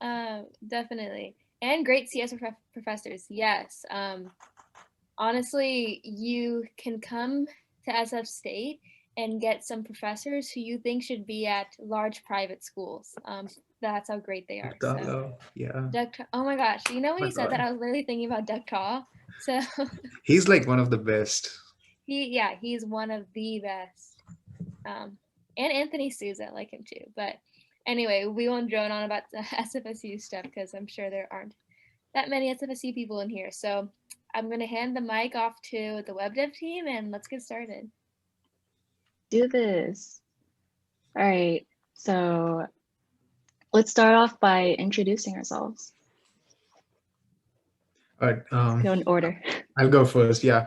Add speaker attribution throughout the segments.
Speaker 1: Definitely. And great CS professors. Yes. Honestly, you can come to SF State and get some professors who you think should be at large private schools. That's how great they are. So,
Speaker 2: Yeah.
Speaker 1: Oh my gosh, you know when
Speaker 2: My
Speaker 1: you said that,
Speaker 2: God.
Speaker 1: I was literally thinking about Duck Call. So,
Speaker 2: He's like one of the best.
Speaker 1: he's one of the best. Um, and Anthony Souza, I like him too. But anyway, we won't drone on about the SFSU stuff because I'm sure there aren't that many SFSU people in here. So I'm going to hand the mic off to the web dev team and let's get started.
Speaker 3: Do this. All right. So let's start off by introducing ourselves.
Speaker 2: All right.
Speaker 3: Go in order.
Speaker 2: I'll go first. Yeah.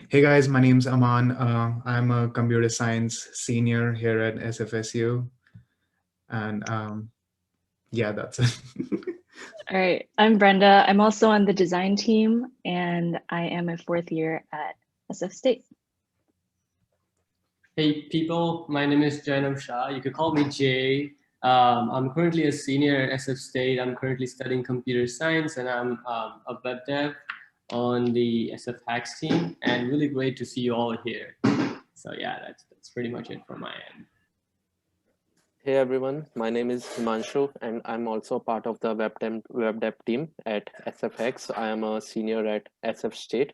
Speaker 2: Hey guys, my name's Aman. I'm a computer science senior here at SFSU, and yeah, that's it.
Speaker 3: All right. I'm Brenda. I'm also on the design team, and I am a fourth year at SF State.
Speaker 4: Hey people, my name is Jainam Shah. You could call me Jay. I'm currently a senior at SF State. I'm currently studying computer science and I'm a web dev on the SF Hacks team, and really great to see you all here. So yeah, that's pretty much it from my end.
Speaker 5: Hey everyone, my name is Himanshu and I'm also part of the web dev team at SFX. I am a senior at SF State.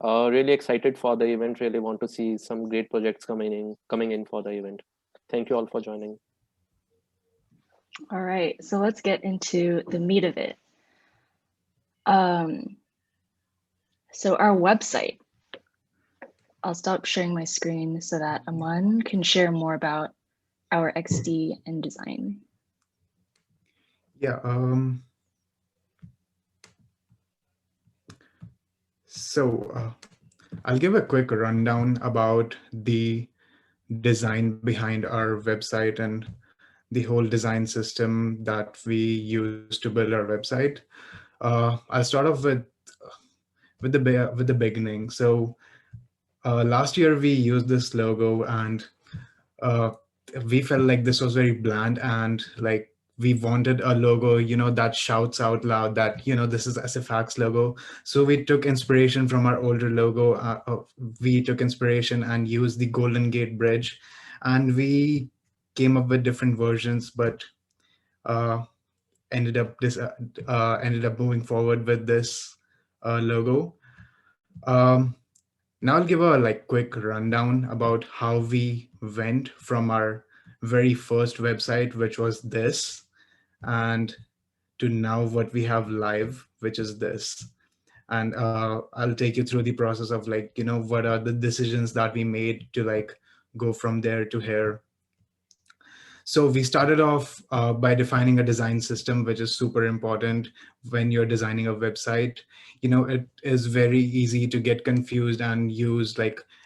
Speaker 5: Really excited for the event, really want to see some great projects coming in for the event. Thank you all for joining.
Speaker 3: All right, so let's get into the meat of it. So our website, I'll stop sharing my screen so that Aman can share more about our XD and design.
Speaker 2: Yeah. So I'll give a quick rundown about the design behind our website and the whole design system that we use to build our website. I'll start off with the beginning. So last year we used this logo and uh, we felt like this was very bland and like we wanted a logo, that shouts out loud that, this is SFX logo. So we took inspiration from our older logo. We took inspiration and used the Golden Gate Bridge, and we came up with different versions, but uh, ended up moving forward with this logo. Um, Now I'll give a quick rundown about how we went from our very first website, which was this, and to now what we have live, which is this. And I'll take you through the process of what are the decisions that we made to go from there to here. So we started off by defining a design system, which is super important when you're designing a website. It is very easy to get confused and use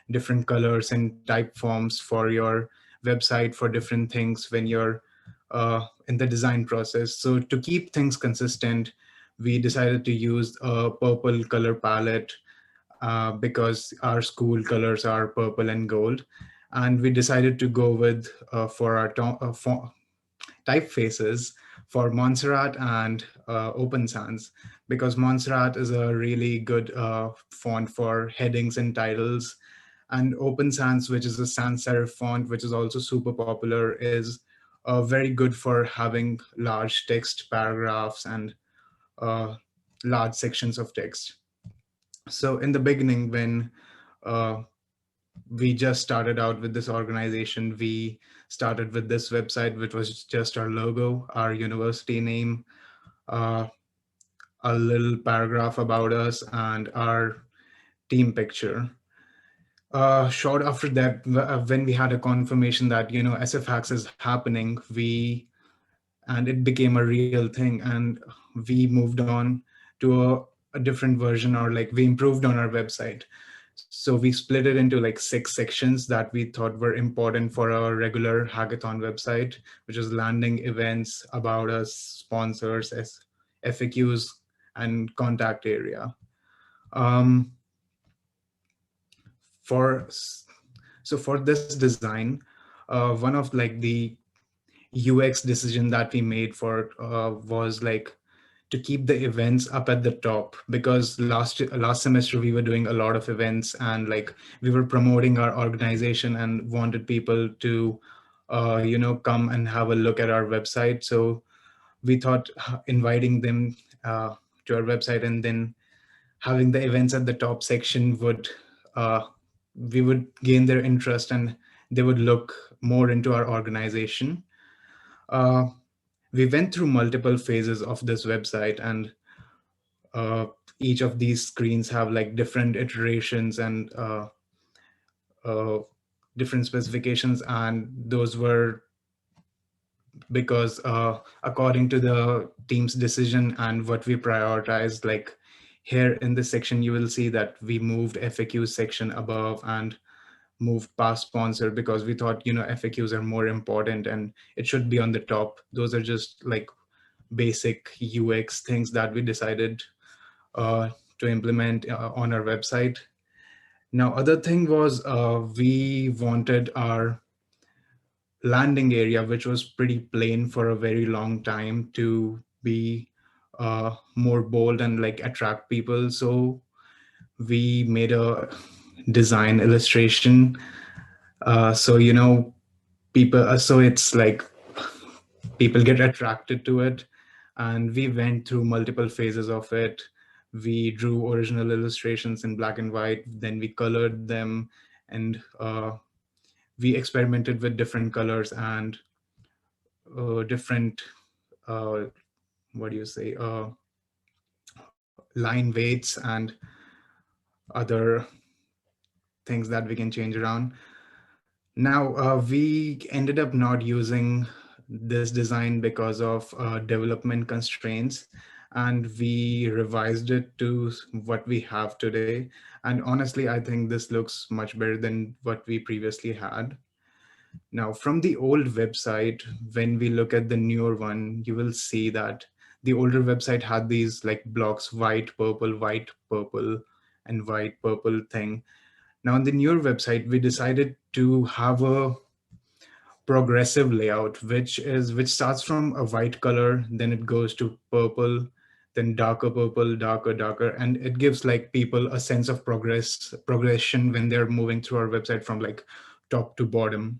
Speaker 2: different colors and type forms for your website for different things when you're in the design process. So to keep things consistent, we decided to use a purple color palette because our school colors are purple and gold. And we decided to go with for our typefaces for Montserrat and Open Sans, because Montserrat is a really good font for headings and titles. And Open Sans, which is a sans serif font, which is also super popular, is very good for having large text paragraphs and uh, large sections of text. So in the beginning, when uh, we just started out with this organization, we started with this website, which was just our logo, our university name, uh, a little paragraph about us, and our team picture. Short after that, when we had a confirmation that SF Hacks is happening, and it became a real thing, and we moved on to a different version, or we improved on our website. So we split it into 6 sections that we thought were important for our regular hackathon website, which is landing, events, about us, sponsors, FAQs, and contact area. Um, for so for this design, one of the UX decision that we made for was like to keep the events up at the top, because last semester we were doing a lot of events, and like we were promoting our organization and wanted people to come and have a look at our website. So we thought inviting them to our website and then having the events at the top section would we would gain their interest, and they would look more into our organization. uh, we went through multiple phases of this website, and uh, each of these screens have like different iterations and uh, different specifications, and those were because according to the team's decision and what we prioritized. Like here in this section you will see that we moved FAQ section above and moved past sponsor, because we thought FAQs are more important and it should be on the top. Those are just like basic UX things that we decided to implement on our website. Now, other thing was we wanted our landing area, which was pretty plain for a very long time, to be more bold and like attract people. So we made a design illustration. So people. So it's like people get attracted to it, and we went through multiple phases of it. We drew original illustrations in black and white, then we colored them, and we experimented with different colors and different uh, what do you say line weights and other things that we can change around. Now we ended up not using this design because of development constraints, and we revised it to what we have today. And honestly, I think this looks much better than what we previously had. Now, from the old website, when we look at the newer one, you will see that the older website had these like blocks, white, purple, and white, purple thing. Now, on the newer website, we decided to have a progressive layout, which starts from a white color, then it goes to purple, then darker purple, darker, and it gives like people a sense of progression when they're moving through our website from like top to bottom.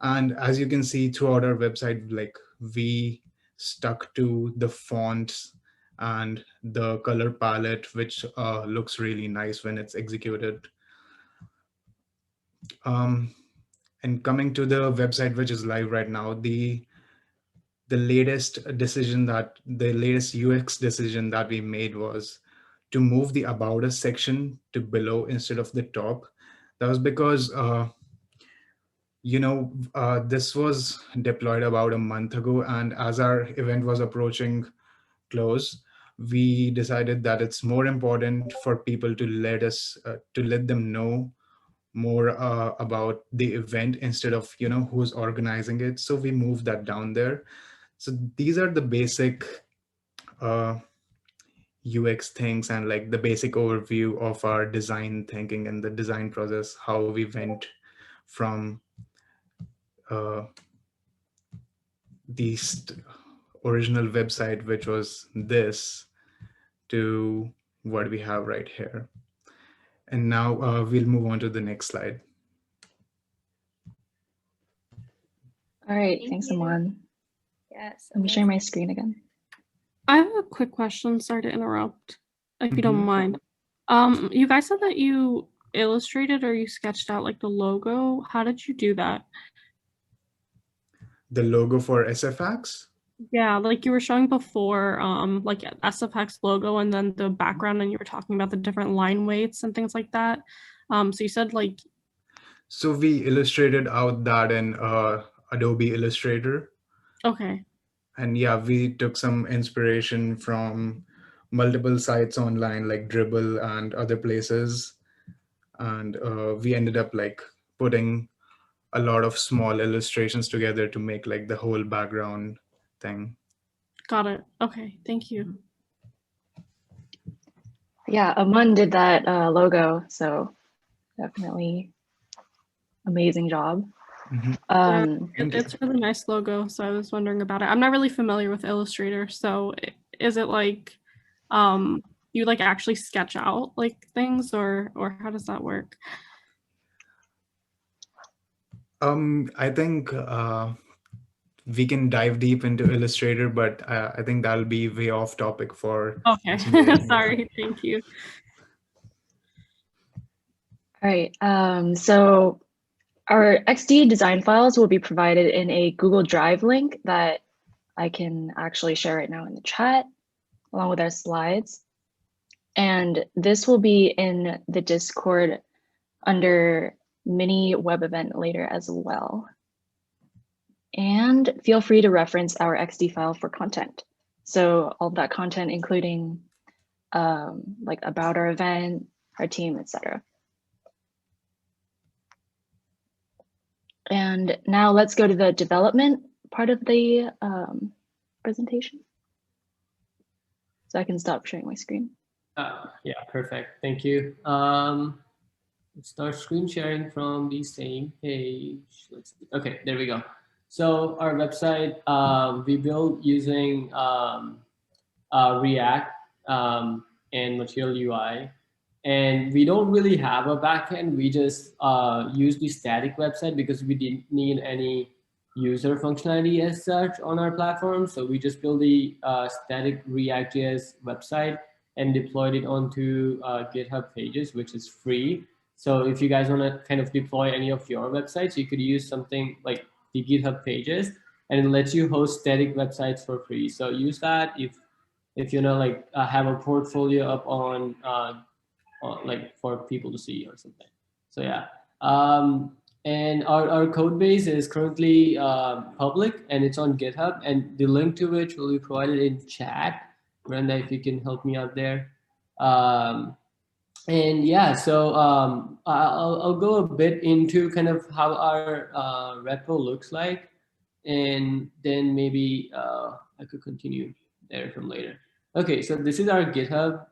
Speaker 2: And as you can see throughout our website, like we stuck to the fonts and the color palette, which looks really nice when it's executed. Um, and coming to the website, which is live right now, the latest UX decision that we made was to move the About Us section to below instead of the top. That was because this was deployed about a month ago, and as our event was approaching close, we decided that it's more important for people to let them know more about the event instead of who's organizing it. So we moved that down there. So these are the basic uh, UX things and like the basic overview of our design thinking and the design process, how we went from uh, the original website, which was this, to what we have right here. And now we'll move on to the next slide.
Speaker 3: All right,
Speaker 1: Thank
Speaker 3: thanks,
Speaker 1: you.
Speaker 3: Aman.
Speaker 1: Yes.
Speaker 3: Let me share my
Speaker 1: amazing.
Speaker 3: screen again.
Speaker 6: I have a quick question. Sorry to interrupt, if you don't
Speaker 2: Mhm.
Speaker 6: mind. You guys said that you illustrated or you sketched out like the logo. How did you do that?
Speaker 2: The logo for SFX?
Speaker 6: Yeah, like you were showing before, like SFX logo and then the background, and you were talking about the different line weights and things like that. So you said like,
Speaker 2: So we illustrated out that in Adobe Illustrator.
Speaker 6: okay,
Speaker 2: And yeah, we took some inspiration from multiple sites online like Dribble and other places. And we ended up like putting a lot of small illustrations together to make like the whole background thing.
Speaker 6: got it. Okay, thank you.
Speaker 3: Yeah, Aman did that logo, so definitely amazing job.
Speaker 2: Mhm. Thank you.
Speaker 6: It's a really nice logo, so I was wondering about it. I'm not really familiar with Illustrator, so is it like you like actually sketch out like things, or how does that work?
Speaker 2: I think we can dive deep into Illustrator, but I think that'll be way off topic for
Speaker 6: Okay,
Speaker 2: today. Yeah.
Speaker 6: sorry, thank you.
Speaker 3: All right, so our XD design files will be provided in a Google Drive link that I can actually share right now in the chat, along with our slides. And this will be in the Discord under mini web event later as well. And feel free to reference our XD file for content. So all of that content, including like about our event, our team, etc. And now let's go to the development part of the presentation. So I can stop sharing my screen.
Speaker 4: Yeah, perfect. Thank you. Let's start screen sharing from the same page. Let's see. Okay, there we go. So our website we built using React and Material UI. And we don't really have a backend. We just use the static website because we didn't need any user functionality as such on our platform. So we just built the static React.js website and deployed it onto GitHub Pages, which is free. So if you guys want to kind of deploy any of your websites, you could use something like the GitHub Pages, and it lets you host static websites for free. So use that if you know, like have a portfolio up on like for people to see or something. So yeah, and our code base is currently public and it's on GitHub, and the link to which will be provided in chat. Brenda, if you can help me out there. And yeah, so I'll go a bit into kind of how our repo looks like, and then maybe I could continue there from later. Okay, so this is our GitHub.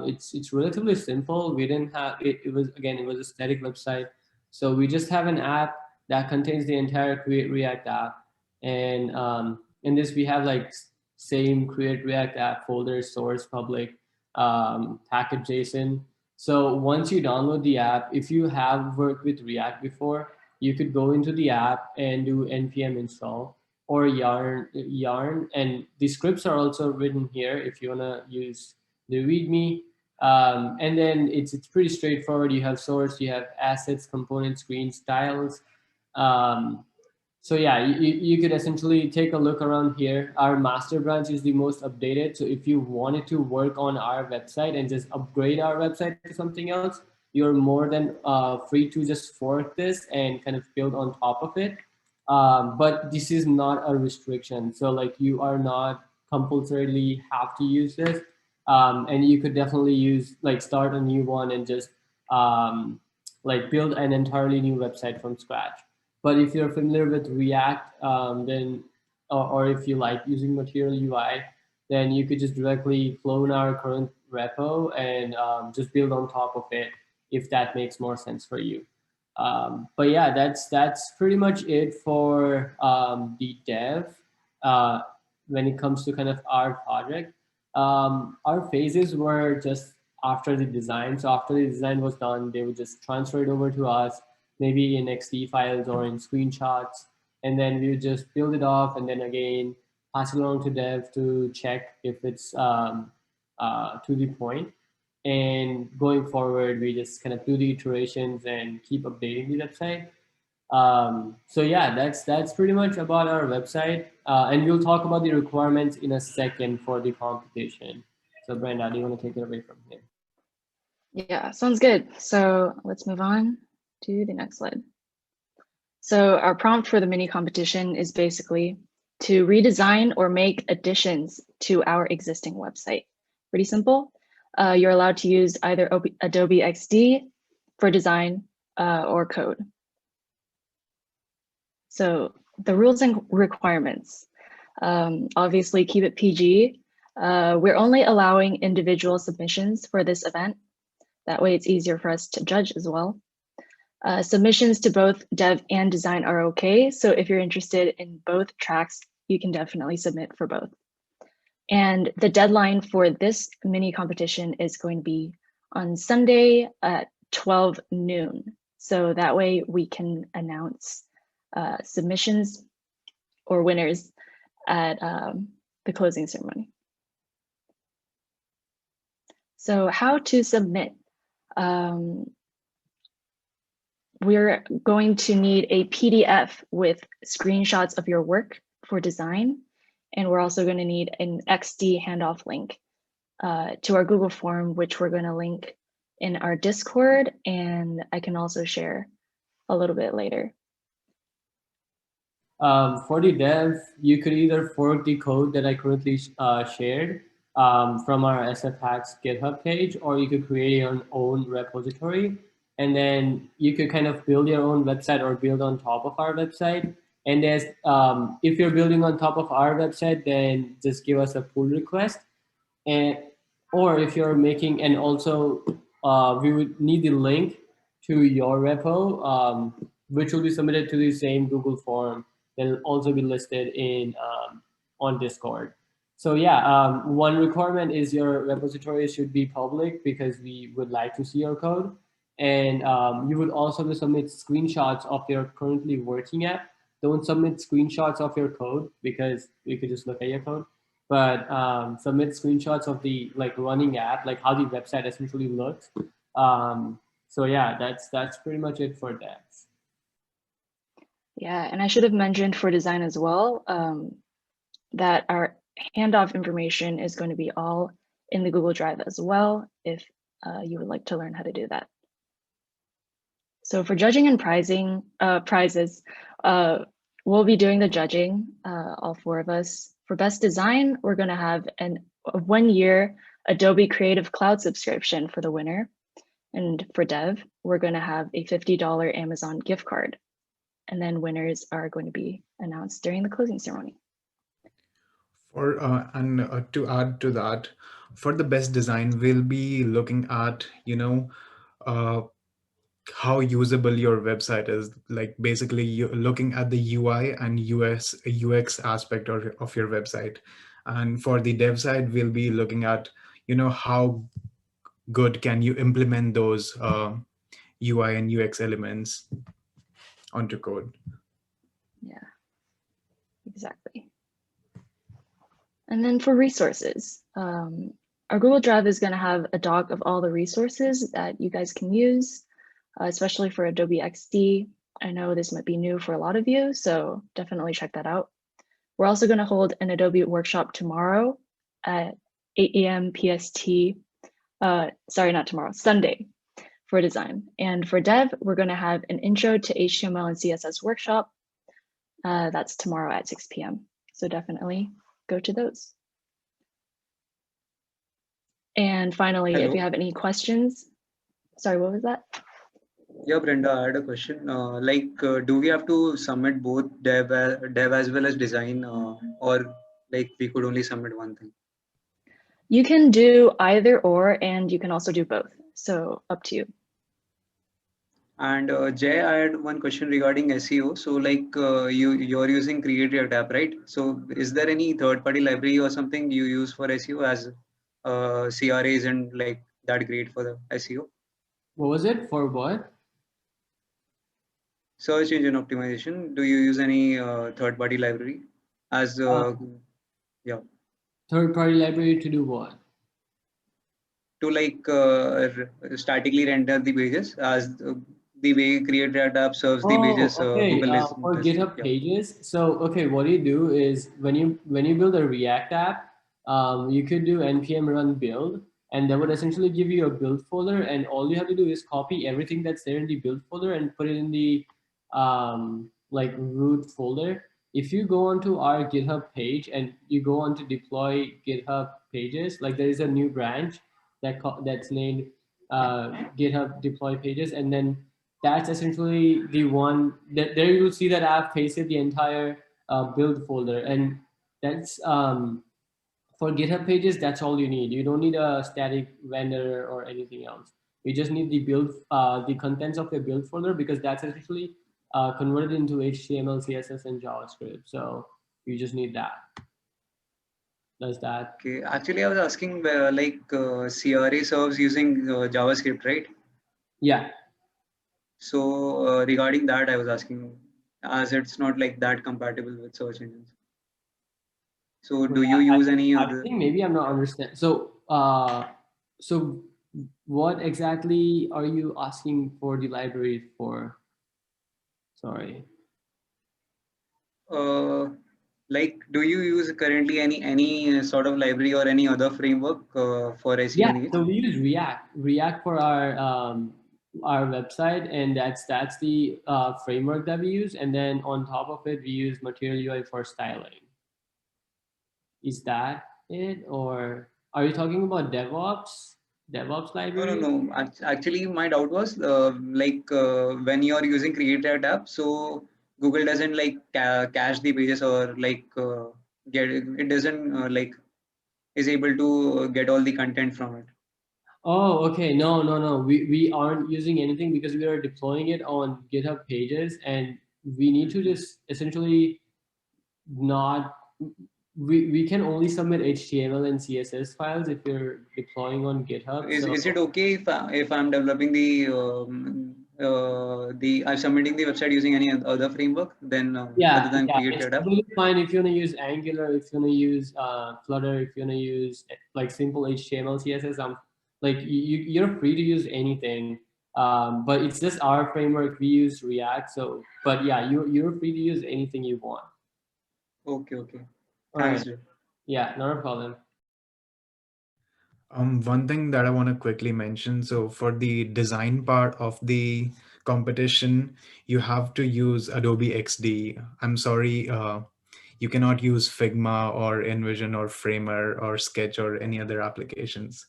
Speaker 4: It's relatively simple. We didn't have it. It was a static website, so we just have an app that contains the entire Create React app, and in this we have like same Create React app folder, source, public, package JSON. So once you download the app, if you have worked with React before, you could go into the app and do npm install or yarn, and the scripts are also written here if you want to use the README. And then it's pretty straightforward. You have source, you have assets, component, screen, styles. So yeah, you could essentially take a look around here. Our master branch is the most updated. So if you wanted to work on our website and just upgrade our website to something else, you're more than free to just fork this and kind of build on top of it. But this is not a restriction. So like you are not compulsorily have to use this. And you could definitely use like start a new one and just like build an entirely new website from scratch. But if you're familiar with React, then, or if you like using Material UI, then you could just directly clone our current repo and just build on top of it if that makes more sense for you. But yeah, that's pretty much it for the dev when it comes to kind of our project. Our phases were just after the design. So after the design was done, they would just transfer it over to us, maybe in XD files or in screenshots. And then we would just build it off and then again, pass it along to dev to check if it's to the point. And going forward, we just kind of do the iterations and keep updating the website. So yeah, that's pretty much about our website. And we'll talk about the requirements in a second for the competition. So Brenda, do you want to take it away from here?
Speaker 3: Yeah, sounds good. So let's move on to the next slide. So our prompt for the mini competition is basically to redesign or make additions to our existing website. Pretty simple. You're allowed to use either Adobe XD for design or code. So the rules and requirements, obviously keep it PG. We're only allowing individual submissions for this event. That way it's easier for us to judge as well. Submissions to both dev and design are okay. So if you're interested in both tracks, you can definitely submit for both. And the deadline for this mini competition is going to be on Sunday at 12 noon. So that way we can announce submissions or winners at the closing ceremony. So how to submit? We're going to need a PDF with screenshots of your work for design. And we're also going to need an XD handoff link to our Google form, which we're going to link in our Discord. And I can also share a little bit later.
Speaker 4: For the dev, you could either fork the code that I currently shared from our SF Hacks GitHub page, or you could create your own repository. And then you could kind of build your own website or build on top of our website. And there's, if you're building on top of our website, then just give us a pull request. And, or if you're making, and also we would need the link to your repo, which will be submitted to the same Google form. They'll also be listed in on Discord. So yeah, one requirement is your repository should be public because we would like to see your code. And you would also submit screenshots of your currently working app. Don't submit screenshots of your code because we could just look at your code. But submit screenshots of the running app, like how the website essentially looks. So yeah, that's pretty much it for devs.
Speaker 3: Yeah, and I should have mentioned for design as well that our handoff information is going to be all in the Google Drive as well, if you would like to learn how to do that. So for judging and prizes, we'll be doing the judging, all four of us. For best design, we're going to have a 1-year Adobe Creative Cloud subscription for the winner. And for dev, we're going to have a $50 Amazon gift card. And then winners are going to be announced during the closing ceremony.
Speaker 2: To add to that, for the best design, we'll be looking at, how usable your website is. Like basically you're looking at the UI and UX aspect of your website. And for the dev side, we'll be looking at, how good can you implement those UI and UX elements onto code.
Speaker 3: Yeah, exactly. And then for resources, our Google Drive is going to have a doc of all the resources that you guys can use, especially for Adobe XD. I know this might be new for a lot of you, so definitely check that out. We're also going to hold an Adobe workshop tomorrow at 8 a.m. PST. Sorry, not tomorrow, Sunday for design. And for dev, we're going to have an intro to HTML and CSS workshop. That's tomorrow at 6 p.m. So definitely go to those. And finally,
Speaker 7: Hello.
Speaker 3: if you have any questions, sorry, what was that?
Speaker 7: Yeah, Brenda, I had a question. Do we have to submit both dev as well as design, or like we could only submit one thing?
Speaker 3: You can do either or, and you can also do both. So up to you.
Speaker 7: And Jay, I had one question regarding SEO. So you're using Create React app, right? So is there any third-party library or something you use for SEO, as CRA isn't like that great for the SEO?
Speaker 4: What was it for? What?
Speaker 7: Search engine optimization. Do you use any third-party library as yeah?
Speaker 4: Third-party library to do what?
Speaker 7: To statically render the pages, as the way Create React app serves the pages.
Speaker 4: Okay.
Speaker 7: Google is
Speaker 4: For GitHub pages. So okay, what you do is when you build a React app, you could do npm run build, and that would essentially give you a build folder, and all you have to do is copy everything that's there in the build folder and put it in the root folder. If you go onto our GitHub page and you go on to deploy GitHub pages, like there is a new branch that's named GitHub deploy pages, and then that's essentially the one that there you will see that I've pasted the entire build folder, and that's for GitHub pages. That's all you need. You don't need a static vendor or anything else. We just need the build, the contents of the build folder, because that's essentially converted into HTML, CSS, and JavaScript. So you just need that. Does that?
Speaker 7: Okay, actually, I was asking CRA serves using JavaScript, right?
Speaker 4: Yeah.
Speaker 7: So regarding that, I was asking, as it's not like that compatible with search engines. So do you use any
Speaker 4: I
Speaker 7: other?
Speaker 4: think maybe I'm not understanding. So, so what exactly are you asking for the library for? Sorry.
Speaker 7: Like, do you use currently any sort of library or any other framework for SEO
Speaker 4: Yeah,
Speaker 7: needs?
Speaker 4: so we use React for our website, and that's the framework that we use. And then on top of it, we use Material UI for styling. Is that it, or are you talking about DevOps library?
Speaker 7: No. Actually, my doubt was when you are using Create a tab, so Google doesn't like cache the pages or get it doesn't is able to get all the content from it.
Speaker 4: Oh, okay. No. We aren't using anything because we are deploying it on GitHub pages, and we need to just essentially not. We can only submit HTML and CSS files if you're deploying on GitHub.
Speaker 7: Is it okay if I'm developing the I'm submitting the website using any other framework then other than Create
Speaker 4: it's
Speaker 7: a tab?
Speaker 4: completely fine if you want to use Angular, if you want to use Flutter, if you want to use like simple HTML, CSS. Like you're free to use anything, but it's just our framework. We use React, so but yeah, you're free to use anything you want.
Speaker 7: Okay.
Speaker 4: All
Speaker 7: Thanks.
Speaker 4: right. Yeah, not a problem.
Speaker 2: One thing that I want to quickly mention, so for the design part of the competition, you have to use Adobe XD. I'm sorry, you cannot use Figma or InVision or Framer or Sketch or any other applications.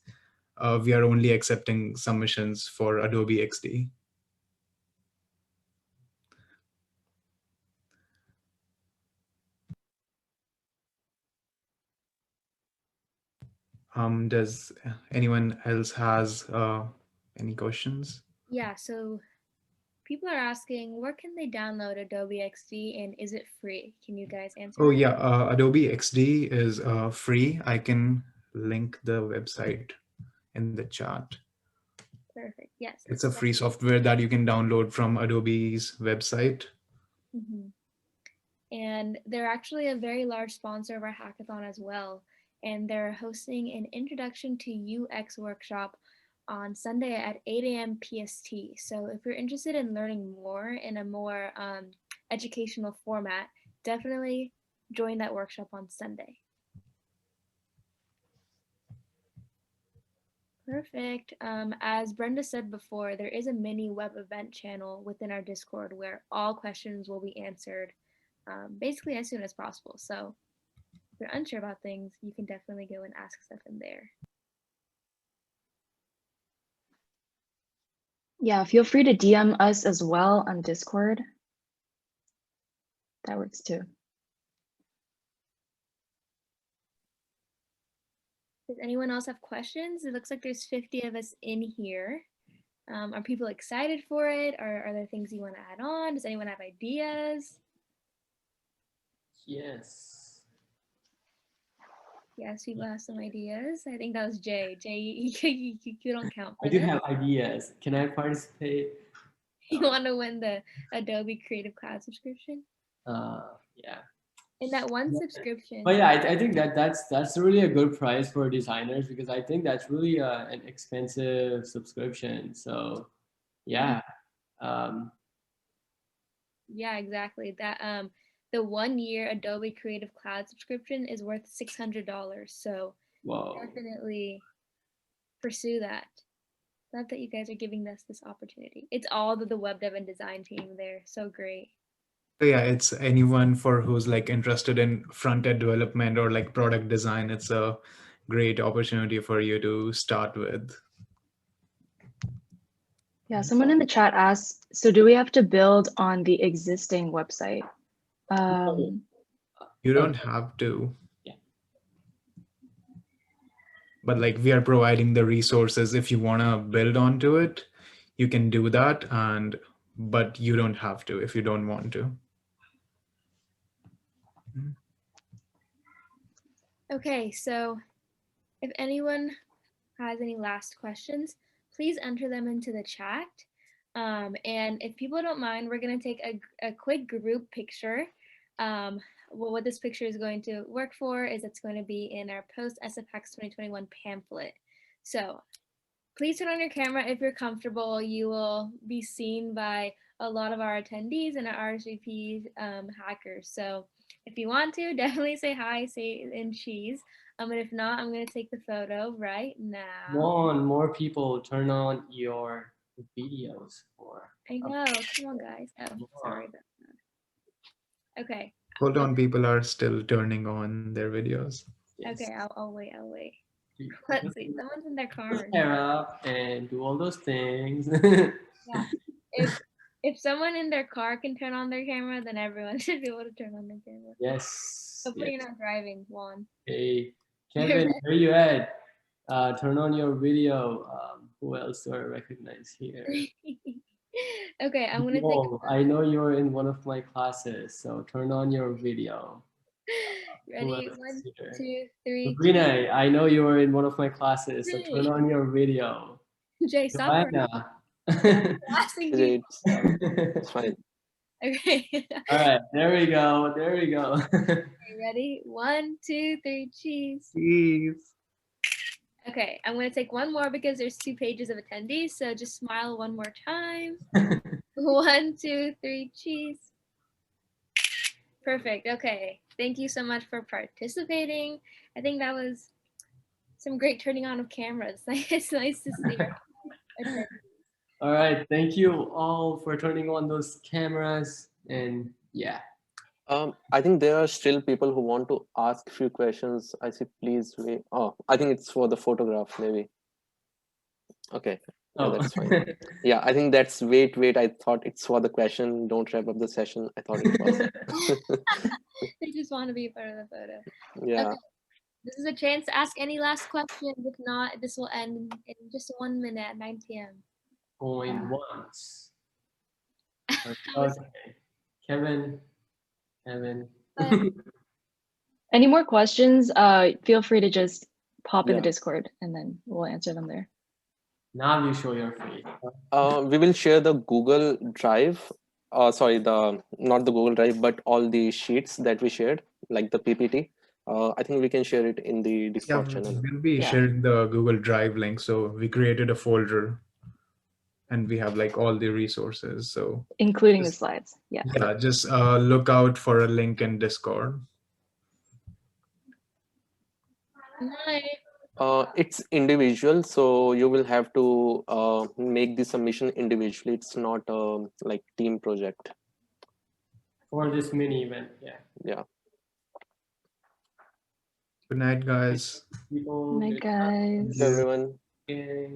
Speaker 2: We are only accepting submissions for Adobe XD. Does anyone else has any questions?
Speaker 1: Yeah, so people are asking, where can they download Adobe XD and is it free? Can you guys answer?
Speaker 2: Oh
Speaker 1: that?
Speaker 2: yeah, Adobe XD is free. I can link the website in the chat.
Speaker 1: Perfect. Yes.
Speaker 2: It's a free software that you can download from Adobe's website.
Speaker 1: And they're actually a very large sponsor of our hackathon as well. And they're hosting an introduction to UX workshop on Sunday at 8 a.m. PST. So if you're interested in learning more in a more educational format, definitely join that workshop on Sunday. Perfect. As Brenda said before, there is a mini web event channel within our Discord where all questions will be answered basically as soon as possible. So if you're unsure about things, you can definitely go and ask stuff in there.
Speaker 3: Yeah, feel free to DM us as well on Discord. That works too.
Speaker 1: Does anyone else have questions? It looks like there's 50 of us in here. Are people excited for it? Or are there things you want to add on? Does anyone have ideas?
Speaker 4: Yes.
Speaker 1: Yes, people have some ideas. I think that was Jay. Jay, you don't count for
Speaker 4: I do
Speaker 1: this.
Speaker 4: have ideas. Can I participate?
Speaker 1: You want to win the Adobe Creative Cloud subscription?
Speaker 4: Yeah.
Speaker 1: And that one subscription.
Speaker 4: But yeah, I think that's really a good price for designers, because I think that's really an expensive subscription. So yeah.
Speaker 1: Yeah, exactly. That the 1 year Adobe Creative Cloud subscription is worth $600. So
Speaker 4: Whoa.
Speaker 1: definitely pursue that. Love that you guys are giving us this opportunity. It's all the web dev and design team. They're so great.
Speaker 2: So yeah, it's anyone for who's like interested in front-end development or like product design. It's a great opportunity for you to start with.
Speaker 3: Yeah, someone in the chat asked, so do we have to build on the existing website?
Speaker 2: You don't have to.
Speaker 4: Yeah.
Speaker 2: but like we are providing the resources. If you want to build onto it, you can do that, but you don't have to if you don't want to.
Speaker 1: Okay, so if anyone has any last questions, please enter them into the chat. And if people don't mind, we're going to take a quick group picture. Well, what this picture is going to work for is it's going to be in our post SFX 2021 pamphlet. So please turn on your camera if you're comfortable. You will be seen by a lot of our attendees and our RSVP hackers. So if you want to, definitely say hi, say in cheese. And if not, I'm going to take the photo right now.
Speaker 4: More people turn on your videos.
Speaker 1: I know. Come on, guys. Oh, sorry about that. Okay.
Speaker 2: Hold on, people are still turning on their videos.
Speaker 4: Yes.
Speaker 1: Okay, I'll wait. Let's see. Someone's in their car.
Speaker 4: Hair up and do all those things.
Speaker 1: Yeah. If someone in their car can turn on their camera, then everyone should be able to turn on their camera.
Speaker 4: Yes.
Speaker 1: Hopefully
Speaker 4: yes.
Speaker 1: you're not driving, Juan.
Speaker 4: Hey, Kevin, where you at? Turn on your video. Who else do I recognize here?
Speaker 1: Okay, I'm gonna
Speaker 4: Whoa, I know you're in one of my classes, so turn on your video.
Speaker 1: take. Ready? 1, 2, 3.
Speaker 4: Sabrina, I know you were in one of my classes, so turn on your video.
Speaker 1: Jay, stop
Speaker 4: Joanna.
Speaker 1: blasting me.
Speaker 5: It's fine.
Speaker 1: Okay.
Speaker 4: All right, there we go. There we go.
Speaker 1: Okay, ready? 1, 2, 3. Cheese.
Speaker 2: Cheese.
Speaker 1: Okay, I'm gonna take one more because there's 2 pages of attendees. So just smile one more time. 1, 2, 3. Cheese. Perfect. Okay. Thank you so much for participating. I think that was some great turning on of cameras. It's nice to see your attendees.
Speaker 4: All right, thank you all for turning on those cameras, and yeah.
Speaker 5: I think there are still people who want to ask a few questions. I see, please wait. Oh, I think it's for the photograph, maybe. Okay, yeah,
Speaker 4: Oh.
Speaker 5: that's fine. Yeah, I think that's wait. I thought it's for the question. Don't wrap up the session. I thought it was.
Speaker 1: They just want to be a part of the photo.
Speaker 5: Yeah.
Speaker 1: Okay. This is a chance to ask any last questions. If not, this will end in just 1 minute at 9 p.m.
Speaker 4: Going once. Okay. Kevin.
Speaker 3: Any more questions? Feel free to just pop in the
Speaker 5: Yeah.
Speaker 3: Discord and then we'll answer them there.
Speaker 4: Now you show your face.
Speaker 5: We will share the Google Drive. Sorry, not the Google Drive, but all the sheets that we shared, like the PPT. I think we can share it in the Discord channel.
Speaker 2: We'll be
Speaker 3: Yeah.
Speaker 2: sharing the Google Drive link. So we created a folder and we have like all the resources. So
Speaker 3: Including the slides. Yeah.
Speaker 2: yeah, just look out for a link in Discord.
Speaker 5: It's individual, so you will have to make the submission individually. It's not like team project.
Speaker 4: For this mini event, yeah.
Speaker 5: Yeah.
Speaker 2: Good night, guys.
Speaker 4: People,
Speaker 3: Good night, guys.
Speaker 5: Everyone.
Speaker 4: Okay.